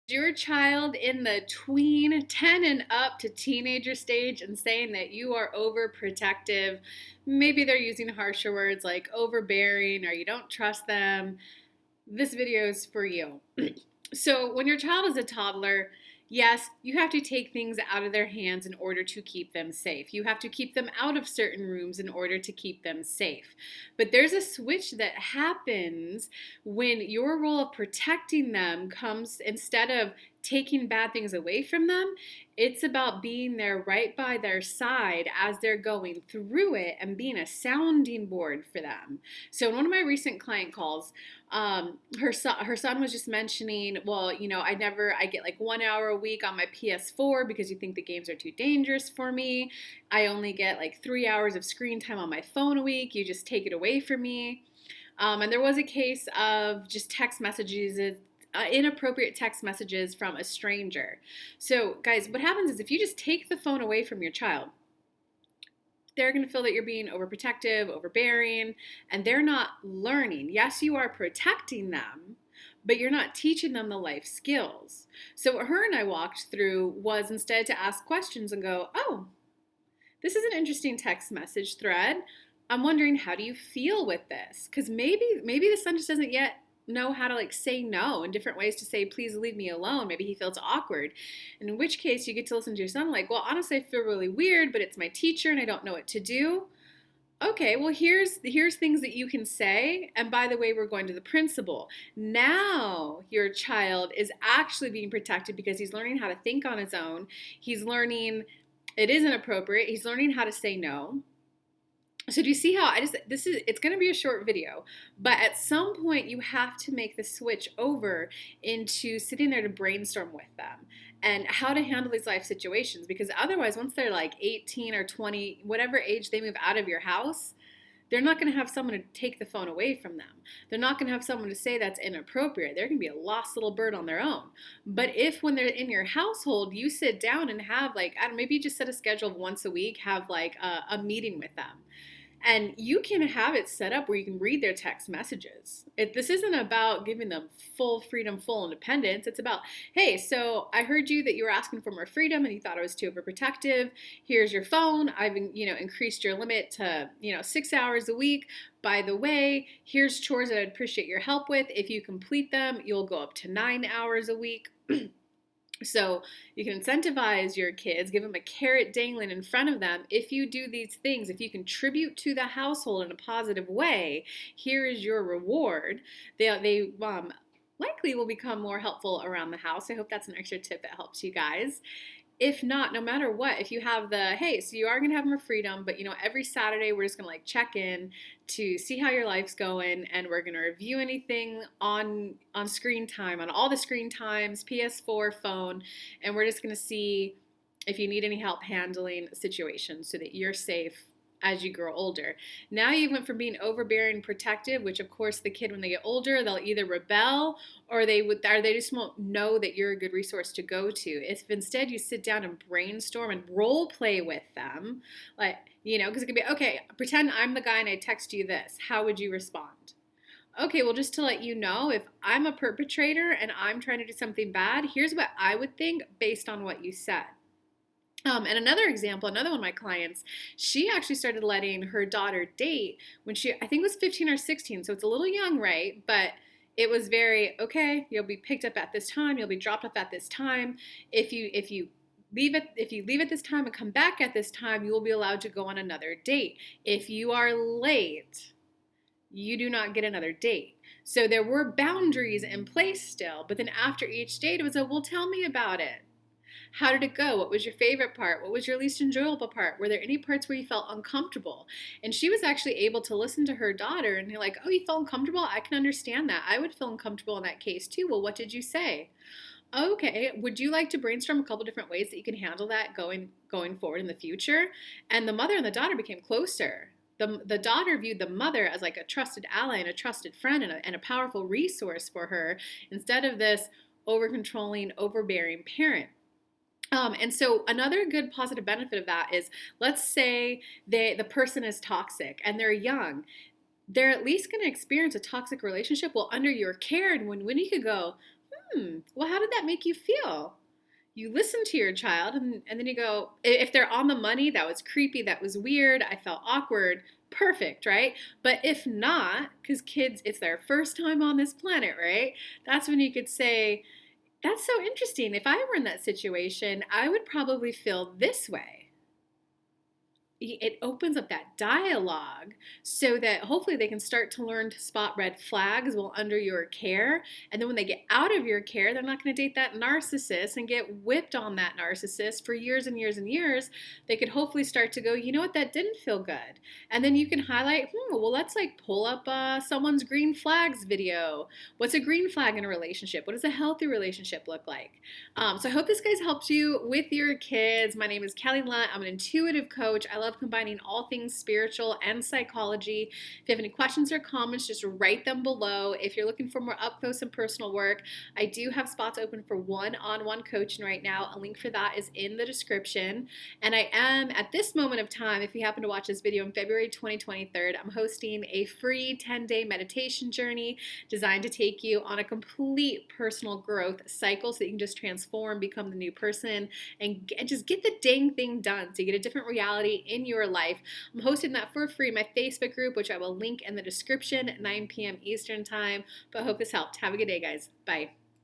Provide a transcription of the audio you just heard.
Your child in the tween 10 and up to teenager stage and saying that you are overprotective. Maybe they're using harsher words like overbearing or you don't trust them. This video is for you. So, when your child is a toddler, yes, you have to take things out of their hands in order to keep them safe. You have to keep them out of certain rooms in order to keep them safe. But there's a switch that happens when your role of protecting them comes instead of taking bad things away from them. It's about being there right by their side as they're going through it and being a sounding board for them. So, in one of my recent client calls, her son was just mentioning, well, I get like 1 hour a week on my PS4 because you think the games are too dangerous for me. I only get like 3 hours of screen time on my phone a week. You just take it away from me. And there was a case of just text messages, inappropriate text messages from a stranger. So, guys, what happens is if you just take the phone away from your child, they're going to feel that you're being overprotective, overbearing, and they're not learning. Yes, you are protecting them, but you're not teaching them the life skills. So, what her and I walked through was instead to ask questions and go, oh, this is an interesting text message thread. I'm wondering, how do you feel with this? Because maybe the son just doesn't yet know how to like say no in different ways to say, please leave me alone. Maybe he feels awkward. And in which case you get to listen to your son like, well, honestly, I feel really weird, but it's my teacher and I don't know what to do. Okay, well, here's things that you can say. And by the way, we're going to the principal. Now your child is actually being protected because he's learning how to think on his own. He's learning it isn't appropriate. He's learning how to say no. So do you see how it's going to be a short video, but at some point you have to make the switch over into sitting there to brainstorm with them and how to handle these life situations, because otherwise once they're like 18 or 20, whatever age they move out of your house, they're not going to have someone to take the phone away from them. They're not going to have someone to say that's inappropriate. They're going to be a lost little bird on their own. But if when they're in your household, you sit down and have like, I don't know, maybe you just set a schedule of once a week, have like a meeting with them. And you can have it set up where you can read their text messages. This isn't about giving them full freedom, full independence. It's about, hey, so I heard you that you were asking for more freedom and you thought I was too overprotective. Here's your phone. I've increased your limit to 6 hours a week. By the way, here's chores that I'd appreciate your help with. If you complete them, you'll go up to 9 hours a week. So you can incentivize your kids, give them a carrot dangling in front of them. If you do these things, if you contribute to the household in a positive way, here is your reward. They likely will become more helpful around the house. I hope that's an extra tip that helps you guys. If not, no matter what, if you have hey, so you are going to have more freedom, but every Saturday we're just going to like check in to see how your life's going, and we're going to review anything on screen time, on all the screen times, PS4, phone, and we're just going to see if you need any help handling situations so that you're safe as you grow older. Now you went from being overbearing and protective, which of course the kid when they get older, they'll either rebel or they just won't know that you're a good resource to go to. If instead you sit down and brainstorm and role play with them, like, because it could be, okay, pretend I'm the guy and I text you this. How would you respond? Okay, well, just to let you know, if I'm a perpetrator and I'm trying to do something bad, here's what I would think based on what you said. And another example, another one of my clients, she actually started letting her daughter date when I think it was 15 or 16, so it's a little young, right? But it was very, okay, you'll be picked up at this time, you'll be dropped off at this time. If you leave at this time and come back at this time, you will be allowed to go on another date. If you are late, you do not get another date. So there were boundaries in place still, but then after each date, it was well, tell me about it. How did it go? What was your favorite part? What was your least enjoyable part? Were there any parts where you felt uncomfortable? And she was actually able to listen to her daughter and be like, oh, you felt uncomfortable? I can understand that. I would feel uncomfortable in that case too. Well, what did you say? Okay, would you like to brainstorm a couple different ways that you can handle that going forward in the future? And the mother and the daughter became closer. The daughter viewed the mother as like a trusted ally and a trusted friend and a powerful resource for her instead of this over-controlling, overbearing parent. And so another good positive benefit of that is, let's say the person is toxic and they're young. They're at least going to experience a toxic relationship while under your care, and when you could go, Well, how did that make you feel? You listen to your child and then you go, if they're on the money, that was creepy, that was weird, I felt awkward, perfect, right? But if not, because kids, it's their first time on this planet, right? That's when you could say, that's so interesting. If I were in that situation, I would probably feel this way. It opens up that dialogue so that hopefully they can start to learn to spot red flags while under your care. And then when they get out of your care, they're not going to date that narcissist and get whipped on that narcissist for years and years and years. They could hopefully start to go, you know what, that didn't feel good. And then you can highlight, well, let's like pull up someone's green flags video. What's a green flag in a relationship? What does a healthy relationship look like? So I hope this guys helped you with your kids. My name is Kelly Lunt. I'm an intuitive coach. I love combining all things spiritual and psychology. If you have any questions or comments, just write them below. If you're looking for more up close and personal work, I do have spots open for one-on-one coaching right now. A link for that is in the description. And I am, at this moment of time, if you happen to watch this video in February 2023, I'm hosting a free 10-day meditation journey designed to take you on a complete personal growth cycle so that you can just transform, become the new person, and just get the dang thing done so you get a different reality in your life. I'm hosting that for free in my Facebook group, which I will link in the description at 9 p.m. Eastern time. But I hope this helped. Have a good day, guys. Bye.